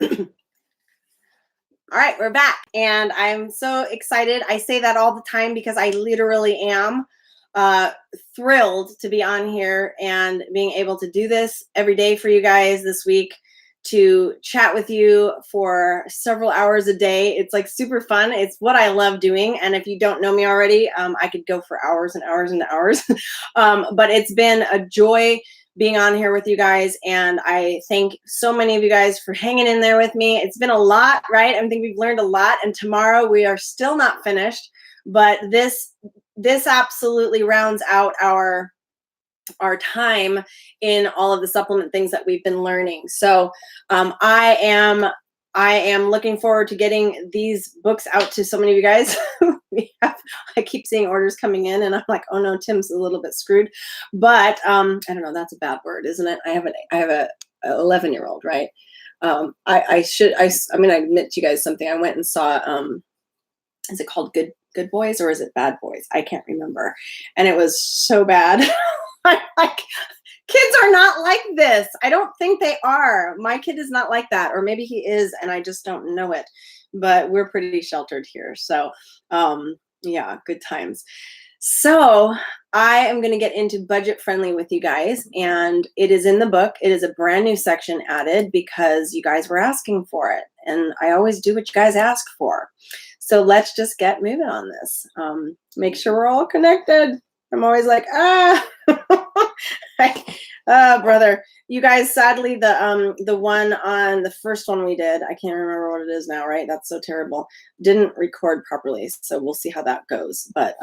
All right, we're back, and I'm so excited. I say that all the time because I literally am uh, thrilled to be on here and being able to do this every day for you guys this week, to chat with you for several hours a day. It's like super fun. It's what I love doing. And if you don't know me already, I could go for hours and hours and hours. But it's been a joy being on here with you guys, and I thank so many of you guys for hanging in there with me. It's been a lot, right? I think we've learned a lot, and tomorrow we are still not finished, but this absolutely rounds out our time in all of the supplement things that we've been learning. So I am looking forward to getting these books out to so many of you guys. I keep seeing orders coming in, and I'm like, oh no, Tim's a little bit screwed. But I don't know. That's a bad word, isn't it? I have a 11-year-old, right? I'm going to admit to you guys something. I went and saw. Is it called Good Boys or is it Bad Boys? I can't remember. And it was so bad. I'm like, kids are not like this. I don't think they are. My kid is not like that, or maybe he is, and I just don't know it. But we're pretty sheltered here. So, yeah, good times. So I am going to get into budget friendly with you guys, and it is in the book. It is a brand new section added because you guys were asking for it, and I always do what you guys ask for. So let's just get moving on this. Make sure we're all connected. I'm always like, brother. You guys, sadly, the one on the first one we did, I can't remember what it is now, right? That's so terrible. Didn't record properly, so we'll see how that goes. But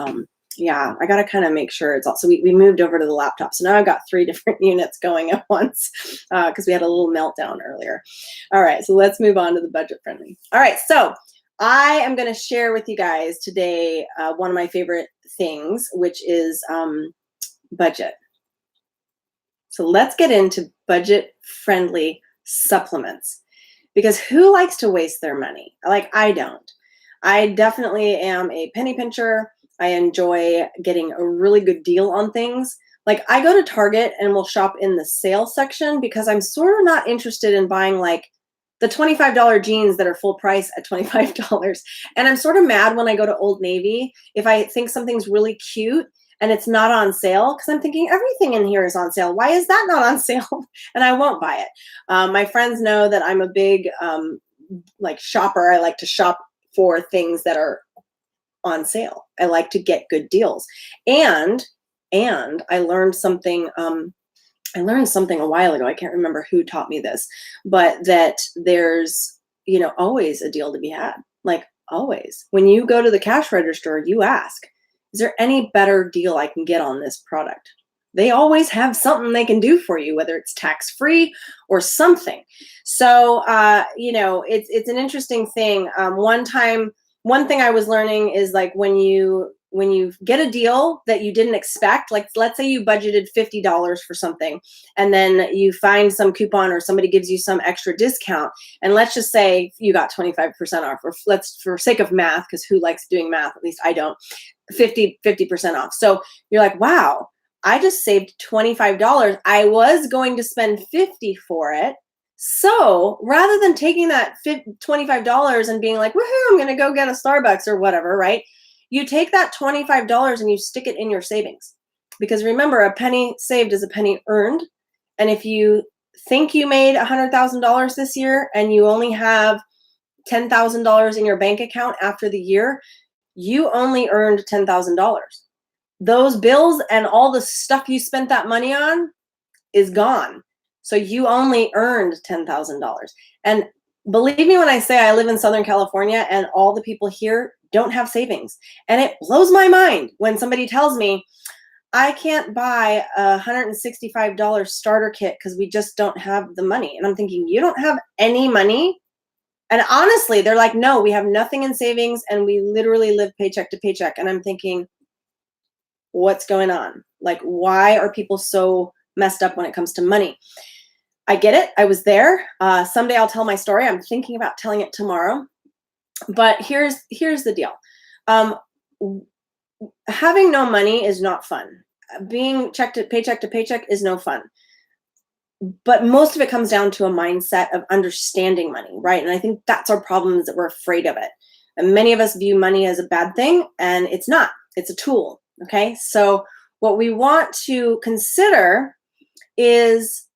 yeah, I got to kind of make sure it's all. So we moved over to the laptop. So now I've got 3 different units going at once because we had a little meltdown earlier. All right, so let's move on to the budget friendly. All right, so I am going to share with you guys today one of my favorite things, which is budget. So let's get into budget-friendly supplements, because who likes to waste their money? Like, I don't. I definitely am a penny pincher. I enjoy getting a really good deal on things. Like, I go to Target and will shop in the sale section because I'm sort of not interested in buying like the $25 jeans that are full price at $25. And I'm sort of mad when I go to Old Navy if I think something's really cute and it's not on sale, because I'm thinking everything in here is on sale. Why is that not on sale? And I won't buy it. My friends know that I'm a big like shopper. I like to shop for things that are on sale. I like to get good deals. And I learned something. I learned something a while ago. I can't remember who taught me this, but that there's, always a deal to be had. Like, always. When you go to the cash register, you ask, is there any better deal I can get on this product? They always have something they can do for you, whether it's tax-free or something. So, it's an interesting thing. One thing I was learning is like when you get a deal that you didn't expect, like let's say you budgeted $50 for something, and then you find some coupon or somebody gives you some extra discount, and let's just say you got 25% off, or let's, for sake of math, because who likes doing math? At least I don't. 50% off. So you're like, wow, I just saved $25. I was going to spend $50 for it. So rather than taking that $25 and being like, woohoo, I'm going to go get a Starbucks or whatever, right? You take that $25 and you stick it in your savings. Because remember, a penny saved is a penny earned. And if you think you made $100,000 this year and you only have $10,000 in your bank account after the year, you only earned $10,000. Those bills and all the stuff you spent that money on is gone. So you only earned $10,000. And believe me when I say I live in Southern California and all the people here don't have savings. And it blows my mind when somebody tells me, I can't buy a $165 starter kit because we just don't have the money. And I'm thinking, you don't have any money? And honestly, they're like, no, we have nothing in savings and we literally live paycheck to paycheck. And I'm thinking, what's going on? Like, why are people so messed up when it comes to money? I get it. I was there. Someday I'll tell my story. I'm thinking about telling it tomorrow. But here's the deal. Having no money is not fun. Being paycheck to paycheck is no fun. But most of it comes down to a mindset of understanding money, right? And I think that's our problem, is that we're afraid of it. And many of us view money as a bad thing, and it's not. It's a tool, okay? So what we want to consider is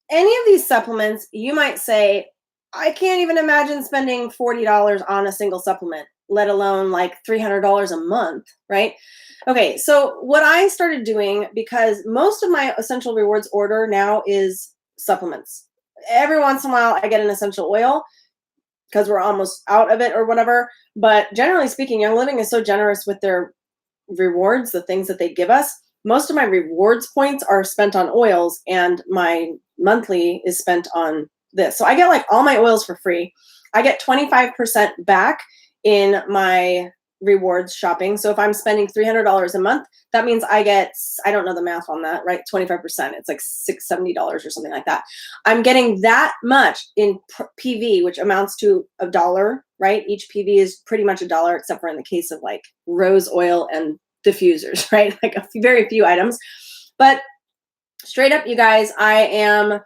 any of these supplements. You might say, I can't even imagine spending $40 on a single supplement, let alone like $300 a month, right? Okay, so what I started doing, because most of my Essential Rewards order now is supplements. Every once in a while, I get an essential oil because we're almost out of it or whatever. But generally speaking, Young Living is so generous with their rewards, the things that they give us. Most of my rewards points are spent on oils, and my monthly is spent on this. So I get like all my oils for free. I get 25% back in my rewards shopping. So if I'm spending $300 a month, that means I get, I don't know the math on that, right? 25%. It's like $670 or something like that. I'm getting that much in PV, which amounts to $1, right? Each PV is pretty much $1, except for in the case of like rose oil and diffusers, right? Like very few items. But straight up, you guys, I am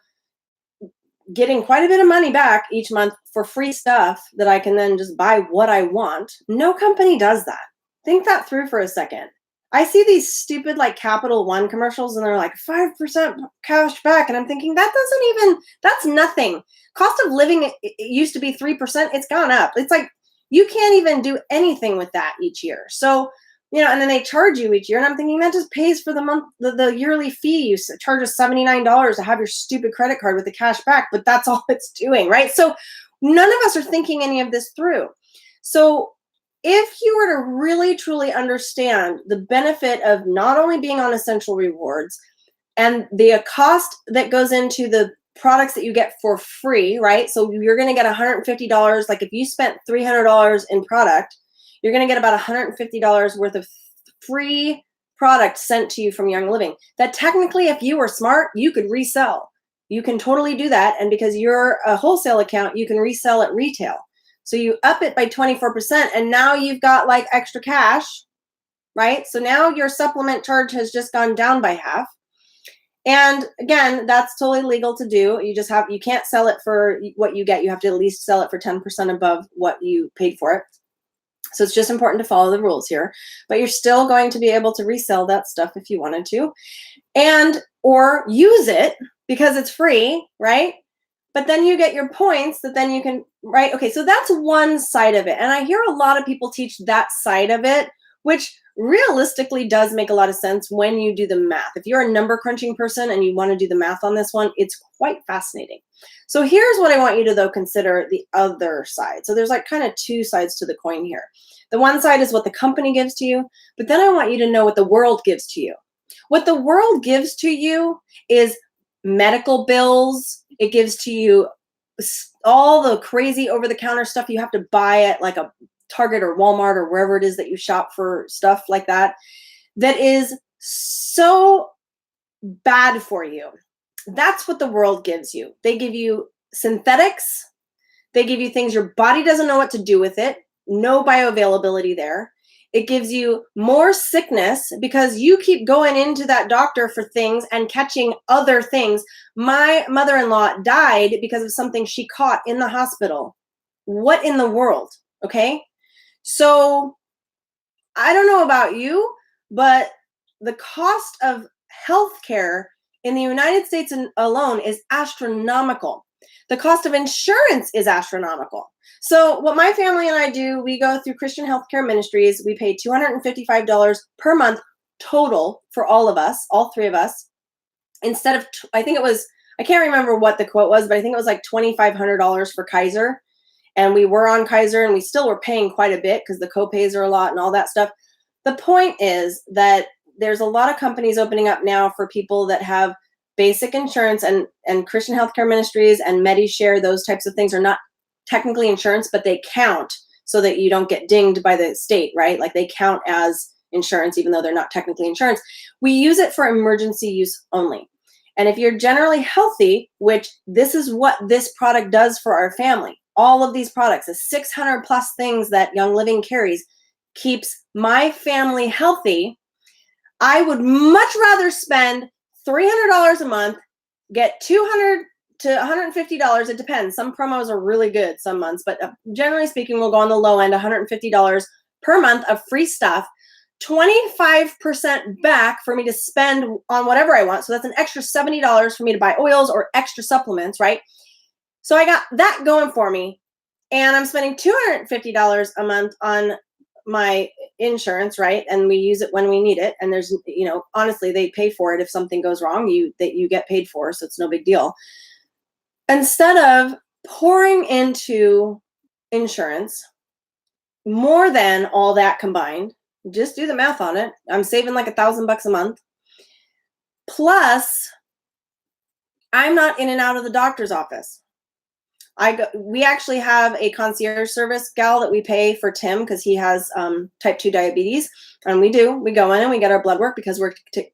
getting quite a bit of money back each month for free stuff that I can then just buy what I want. No company does that. Think that through for a second. I see these stupid like Capital One commercials, and they're like 5% cash back. And I'm thinking, that's nothing. Cost of living, it used to be 3%. It's gone up. It's like, you can't even do anything with that each year. So, and then they charge you each year. And I'm thinking that just pays for the month, the yearly fee. You charge us $79 to have your stupid credit card with the cash back, but that's all it's doing, right? So none of us are thinking any of this through. So if you were to really, truly understand the benefit of not only being on Essential Rewards and the cost that goes into the products that you get for free, right? So you're going to get $150. Like if you spent $300 in product, you're going to get about $150 worth of free product sent to you from Young Living that technically, if you were smart, you could resell. You can totally do that. And because you're a wholesale account, you can resell at retail. So you up it by 24%, and now you've got like extra cash, right? So now your supplement charge has just gone down by half. And again, that's totally legal to do. You can't sell it for what you get. You have to at least sell it for 10% above what you paid for it. So it's just important to follow the rules here, but you're still going to be able to resell that stuff if you wanted to, or use it because it's free, right? But then you get your points that then you can, right? Okay, so that's one side of it. And I hear a lot of people teach that side of it, which realistically does make a lot of sense when you do the math. If you're a number crunching person and you want to do the math on this one, it's quite fascinating. So here's what I want you to, though, consider the other side. So there's like kind of two sides to the coin here. The one side is what the company gives to you, but then I want you to know what the world gives to you. What the world gives to you is medical bills. It gives to you all the crazy over-the-counter stuff you have to buy at like a Target or Walmart or wherever it is that you shop for stuff like that, that is so bad for you. That's what the world gives you. They give you synthetics. They give you things your body doesn't know what to do with it. No bioavailability there. It gives you more sickness because you keep going into that doctor for things and catching other things. My mother-in-law died because of something she caught in the hospital. What in the world? Okay. So I don't know about you, but the cost of healthcare in the United States alone is astronomical. The cost of insurance is astronomical. So what my family and I do, we go through Christian Healthcare Ministries. We pay $255 per month total for all of us, all three of us, instead of, I can't remember what the quote was, but I think it was like $2,500 for Kaiser. And we were on Kaiser, and we still were paying quite a bit because the copays are a lot and all that stuff. The point is that there's a lot of companies opening up now for people that have basic insurance, and Christian Healthcare Ministries and MediShare, those types of things are not technically insurance, but they count so that you don't get dinged by the state, right? Like they count as insurance, even though they're not technically insurance. We use it for emergency use only. And if you're generally healthy, which this is what this product does for our family, all of these products, the 600 plus things that Young Living carries, keeps my family healthy. I would much rather spend $300 a month get $200 to $150. It depends. Some promos are really good some months, but generally speaking, we'll go on the low end, $150 per month of free stuff, 25% back for me to spend on whatever I want. So that's an extra $70 for me to buy oils or extra supplements, right? So I got that going for me. And I'm spending $250 a month on my insurance, right? And we use it when we need it. And there's, honestly, they pay for it if something goes wrong, you get paid for, so it's no big deal. Instead of pouring into insurance more than all that combined, just do the math on it. I'm saving like $1,000 a month. Plus, I'm not in and out of the doctor's office. We actually have a concierge service gal that we pay for Tim because he has type 2 diabetes. And we go in and we get our blood work because we're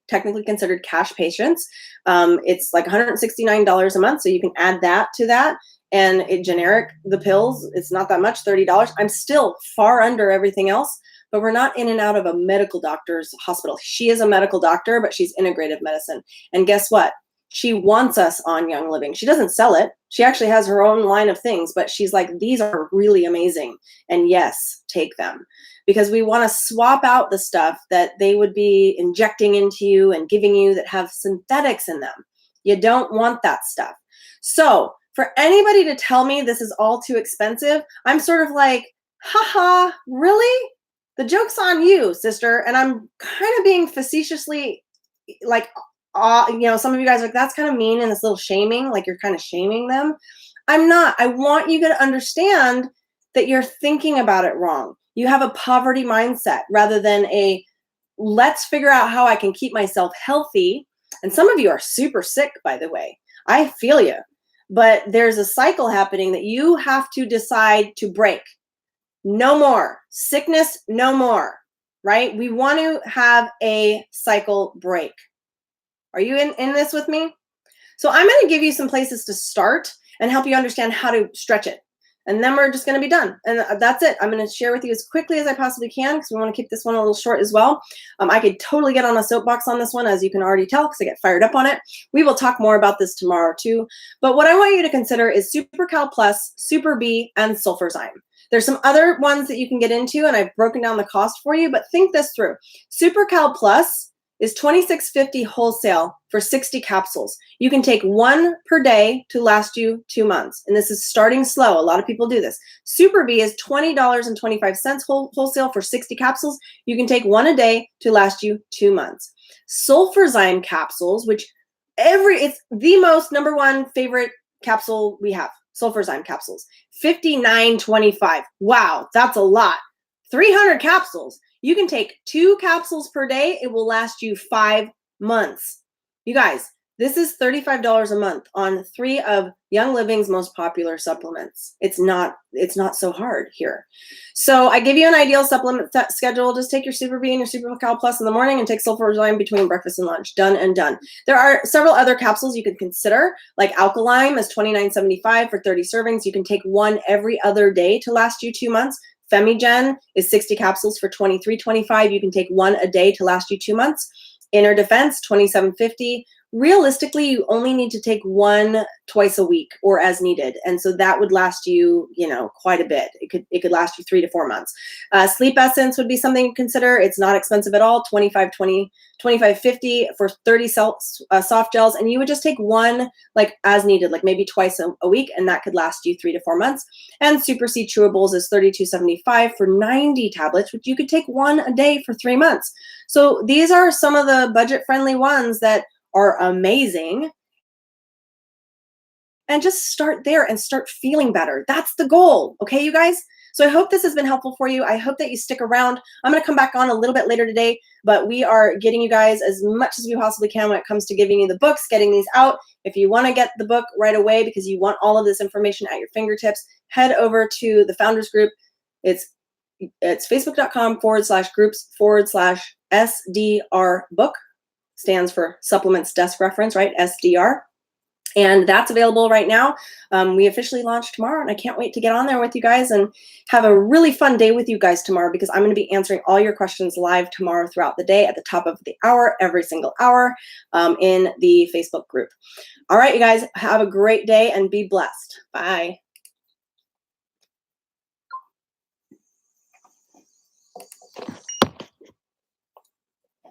technically considered cash patients. It's like $169 a month. So you can add that to that. And the pills, it's not that much, $30. I'm still far under everything else, but we're not in and out of a medical doctor's hospital. She is a medical doctor, but she's integrative medicine. And guess what? She wants us on Young Living. She doesn't sell it. She actually has her own line of things, but she's like, these are really amazing. And yes, take them. Because we want to swap out the stuff that they would be injecting into you and giving you that have synthetics in them. You don't want that stuff. So for anybody to tell me this is all too expensive, I'm sort of like, haha, really? The joke's on you, sister. And I'm kind of being facetiously like, some of you guys are like, that's kind of mean and this little shaming, like you're kind of shaming them. I'm not. I want you to understand that you're thinking about it wrong. You have a poverty mindset rather than let's figure out how I can keep myself healthy. And some of you are super sick, by the way. I feel you. But there's a cycle happening that you have to decide to break. No more. Sickness, no more. Right? We want to have a cycle break. Are you in this with me? So I'm going to give you some places to start and help you understand how to stretch it. And then we're just going to be done. And that's it. I'm going to share with you as quickly as I possibly can because we want to keep this one a little short as well. I could totally get on a soapbox on this one, as you can already tell, because I get fired up on it. We will talk more about this tomorrow too. But what I want you to consider is SuperCal Plus, Super B, and Sulfurzyme. There's some other ones that you can get into, and I've broken down the cost for you, but think this through. SuperCal Plus is $26.50 wholesale for 60 capsules. You can take one per day to last you 2 months. And this is starting slow. A lot of people do this. Super B is $20.25 wholesale for 60 capsules. You can take one a day to last you 2 months. Sulfurzyme capsules, which it's the most number one favorite capsule we have. Sulfurzyme capsules, $59.25. Wow, that's a lot. 300 capsules. You can take 2 capsules per day. It will last you 5 months. You guys, this is $35 a month on 3 of Young Living's most popular supplements. It's not so hard here. So I give you an ideal supplement schedule. Just take your Super B and your SuperCal Plus in the morning and take Sulfurzyme between breakfast and lunch. Done and done. There are several other capsules you can consider, like Alkalign is $29.75 for 30 servings. You can take one every other day to last you 2 months. Femigen is 60 capsules for $23.25. You can take one a day to last you 2 months. Inner Defense, $27.50. Realistically, you only need to take one twice a week or as needed. And so that would last you, quite a bit. It could last you 3 to 4 months. Sleep Essence would be something to consider. It's not expensive at all, $25.50 for 30 soft gels. And you would just take one like as needed, like maybe twice a week, and that could last you 3 to 4 months. And Super C Chewables is $32.75 for 90 tablets, which you could take one a day for 3 months. So these are some of the budget-friendly ones that are amazing. And just start there and start feeling better. That's the goal. Okay, you guys? So I hope this has been helpful for you. I hope that you stick around. I'm going to come back on a little bit later today, but we are getting you guys as much as we possibly can when it comes to giving you the books, getting these out. If you want to get the book right away because you want all of this information at your fingertips, head over to the Founders Group. It's facebook.com/groups/SDR book. Stands for Supplements Desk Reference, right? SDR. And that's available right now. We officially launch tomorrow, and I can't wait to get on there with you guys and have a really fun day with you guys tomorrow, because I'm going to be answering all your questions live tomorrow throughout the day at the top of the hour, every single hour, in the Facebook group. All right, you guys, have a great day and be blessed. Bye.